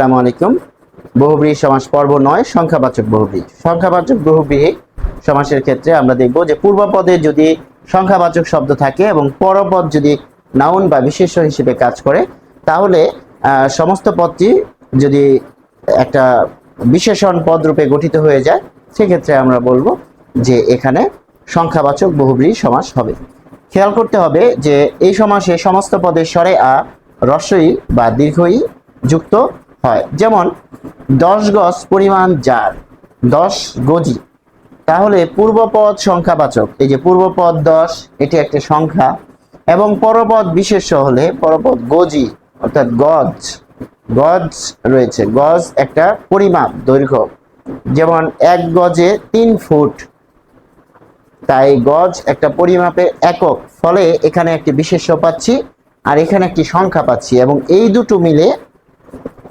আসসালামু আলাইকুম। বহুব্রীহি সমাস পর্ব 9 সংখ্যাবাচক বহুব্রীহি। সংখ্যাবাচক বহুব্রীহি সমাসের ক্ষেত্রে আমরা দেখব যে পূর্বপদে যদি সংখ্যাবাচক শব্দ থাকে এবং পরপদ যদি নাউন বা বিশেষ্য হিসেবে কাজ করে, তাহলে সমস্ত পদটি যদি একটা বিশেষণ পদ রূপে গঠিত হয়ে যায়, সেক্ষেত্রে আমরা বলবো যে এখানে সংখ্যাবাচক বহুব্রীহি সমাস হবে। খেয়াল করতে হবে যে এই সমাসে সমস্ত পদের স্বরে আ, হ্রস্ব ই বা দীর্ঘ ই যুক্ত হয়। যেমন 10 গজ পরিমাণ যার, 10 গজি। তাহলে পূর্বপদ সংখ্যাবাচক, এই যে পূর্বপদ 10 এটি একটা সংখ্যা, এবং পরপদ বিশেষ্য হলে পরপদ গজি অর্থাৎ গজ, গজ রয়েছে। গজ একটা পরিমাপ, দৈর্ঘ্য। যেমন 1 গজে 3 ফুট, তাই গজ একটা পরিমাপের একক, ফলে এখানে একটি বিশেষ্য পাচ্ছি আর এখানে একটি সংখ্যা পাচ্ছি, এবং এই দুটো মিলে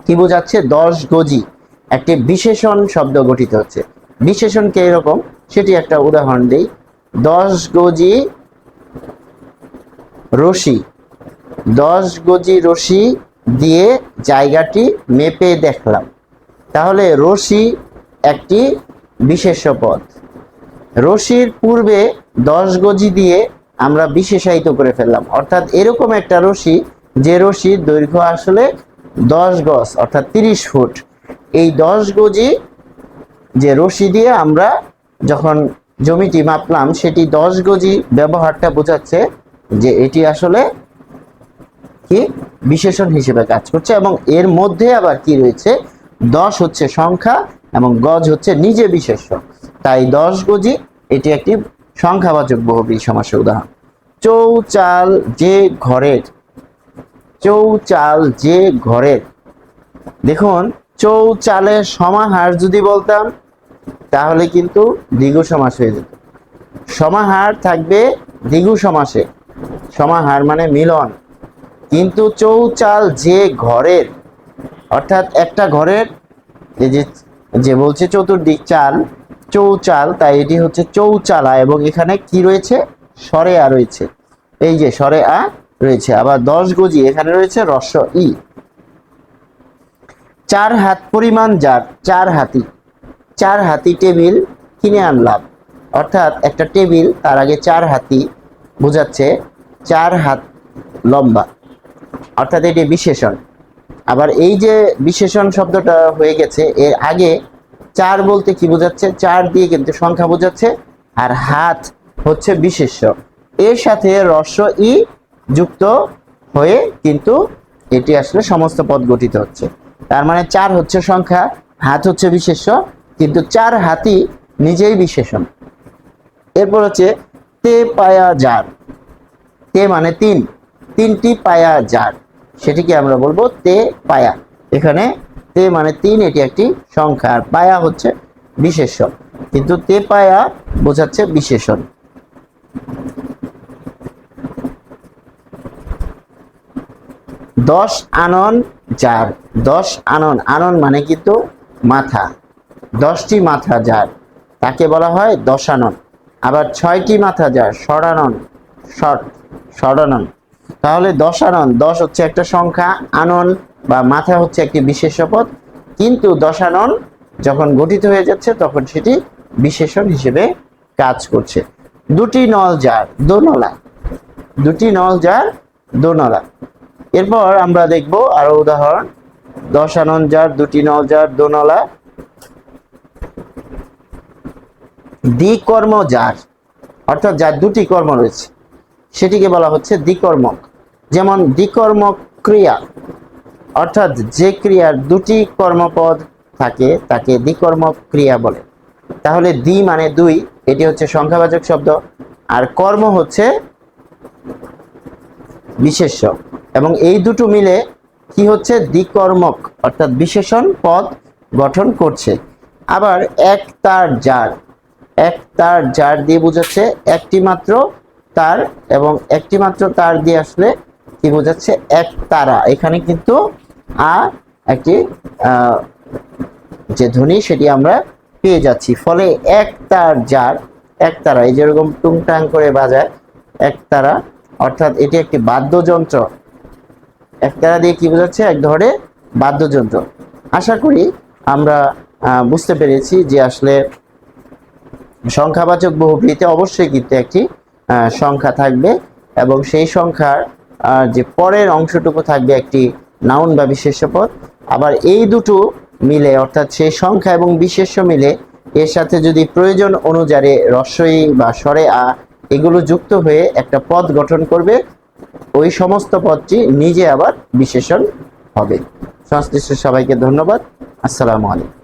কি বোঝাচ্ছে? 10 গজি একটি বিশেষণ শব্দ গঠিত হচ্ছে। বিশেষণকে এরকম, সেটি একটা উদাহরণ দেই। 10 গজি রশি, 10 গজি রশি দিয়ে জায়গাটি মেপে দেখলাম। তাহলে রশি একটি বিশেষ্য পদ। রশির পূর্বে 10 গজি দিয়ে আমরা বিশেষায়িত করে ফেললাম, অর্থাৎ এরকম একটা রশি, যে রশির দৈর্ঘ্য আসলে 10 গজ অর্থাৎ 30 ফুট। এই 10 গজি যে রশি দিয়ে আমরা যখন জমিটি মাপলাম, সেটি 10 গজি ব্যবহারটা বোঝাচ্ছে যে এটি আসলে কি বিশেষণ হিসেবে কাজ করছে। এবং এর মধ্যে আবার কি রয়েছে? 10 হচ্ছে সংখ্যা এবং গজ হচ্ছে নিজে বিশেষ্য, তাই 10 গজি এটি একটি সংখ্যাবাচক বহুব্রীহি সমাসের উদাহরণ। চৌচাল যে ঘরের, চৌচাল যে ঘরের। দেখুন, চৌচালের সমাহার যদি বলতাম তাহলে কিন্তু দ্বিগু সমাস হয়ে যেত। সমাহার থাকবে দ্বিগু সমাসে, সমাহার মানে মিলন। কিন্তু চৌচাল যে ঘরের, অর্থাৎ একটা ঘরের এই যে বলছে চতুর্দিক চাল, চৌচাল, তাই এটি হচ্ছে চৌচালা, এবং এখানে কি রয়েছে? স্বরে আ রয়েছে। এই যে স্বরে আ রয়েছে। আবার 10 গজি, এখানে রয়েছে হ্রস্ব ই। 4 হাত পরিমাণ যার, 4 হাতি। 4 হাতি টেবিল কিনে আনলাম, অর্থাৎ একটা টেবিল, তার আগে 4 হাতি বোঝাচ্ছে 4 হাত লম্বা, অর্থাৎ এটি বিশেষণ। আবার এই যে বিশেষণ শব্দটা হয়ে গেছে, এর আগে 4 বলতে কি বোঝাচ্ছে? 4 দিয়ে কিন্তু সংখ্যা বোঝাচ্ছে, আর হাত হচ্ছে বিশেষ্য। এর সাথে হ্রস্ব ই যুক্ত হয়ে কিন্তু এটি আসলে সমস্ত পদ গঠিত হচ্ছে। তার মানে 4 হচ্ছে সংখ্যা, হাত হচ্ছে বিশেষ্য, কিন্তু 4 হাতি নিজেই বিশেষণ। এরপর হচ্ছে তে পায়া যার। তে মানে 3, 3টি পায়া যার, সেটিকে আমরা বলবো তে পায়া। এখানে তে মানে 3, এটি একটি সংখ্যা, আর পায়া হচ্ছে বিশেষ্য, কিন্তু তে পায়া বোঝাচ্ছে বিশেষণ। 10 আনন যার, 10 আনন, আনন মানে কিন্তু মাথা, 10টি মাথা যার, তাকে বলা হয় দশানন। আবার 6টি মাথা যার, ষড়ানন, ষড়ানন। তাহলে দশানন, 10 হচ্ছে একটা সংখ্যা, আনন বা মাথা হচ্ছে একটি বিশেষ্য পদ, কিন্তু দশানন যখন গঠিত হয়ে যাচ্ছে তখন সেটি বিশেষণ হিসেবে কাজ করছে। 2টি নল যার, দোনলা, 2টি নল যার, দোনলা। এরপর আমরা দেখব আরো উদাহরণ। 10 আনন যার, 2টি নল যার, দোনলা। দ্বিকর্ম যার, অর্থাৎ যার 2টি কর্ম রয়েছে, সেটিকে বলা হচ্ছে দ্বিকর্মক। যেমন দ্বিকর্মক ক্রিয়া, অর্থাৎ যে ক্রিয়ার 2টি কর্মপদ থাকে তাকে দ্বিকর্মক ক্রিয়া বলে। তাহলে দ্বি মানে 2, এটি হচ্ছে সংখ্যাবাচক শব্দ, আর কর্ম হচ্ছে বিশেষ্য, এবং এই দুটো মিলে কি হচ্ছে? দ্বিকর্মক, অর্থাৎ বিশেষণ পদ গঠন করছে। আবার এক তার যার, এক তার যার দিয়ে বোঝাচ্ছে একটি মাত্র তার, এবং একটি মাত্র তার দিয়ে আসলে কি বোঝাচ্ছে? এক তারা। এখানে কিন্তু আ একটি যে ধ্বনি সেটি আমরা পেয়ে যাচ্ছি, ফলে এক তার যার, এক তারা, এই যেরকম টুংটাং করে বাজায় এক তারা, অর্থাৎ এটি একটি বাদ্যযন্ত্র। এক তারা দিয়ে কি বোঝাচ্ছে? এক ধরনের বাদ্যযন্ত্র। আশা করি আমরা বুঝতে পেরেছি যে আসলে সংখ্যাবাচক বহুব্রীহিতে অবশ্যই কিন্তু একটি সংখ্যা থাকবে এবং সেই সংখ্যার যে পরের অংশটুকু থাকবে একটি নাউন বা বিশেষ্য পদ। আবার এই দুটো মিলে অর্থাৎ সেই সংখ্যা এবং বিশেষ্য মিলে এর সাথে যদি প্রয়োজন অনুযায়ী রস্বই বা স্বরে আ এগুলো যুক্ত হয়ে একটা পদ গঠন করবে, ওই সমস্ত পদটি নিজে আবার বিশেষণ হবে। সংশ্লিষ্ট সবাইকে ধন্যবাদ। আসসালামু আলাইকুম।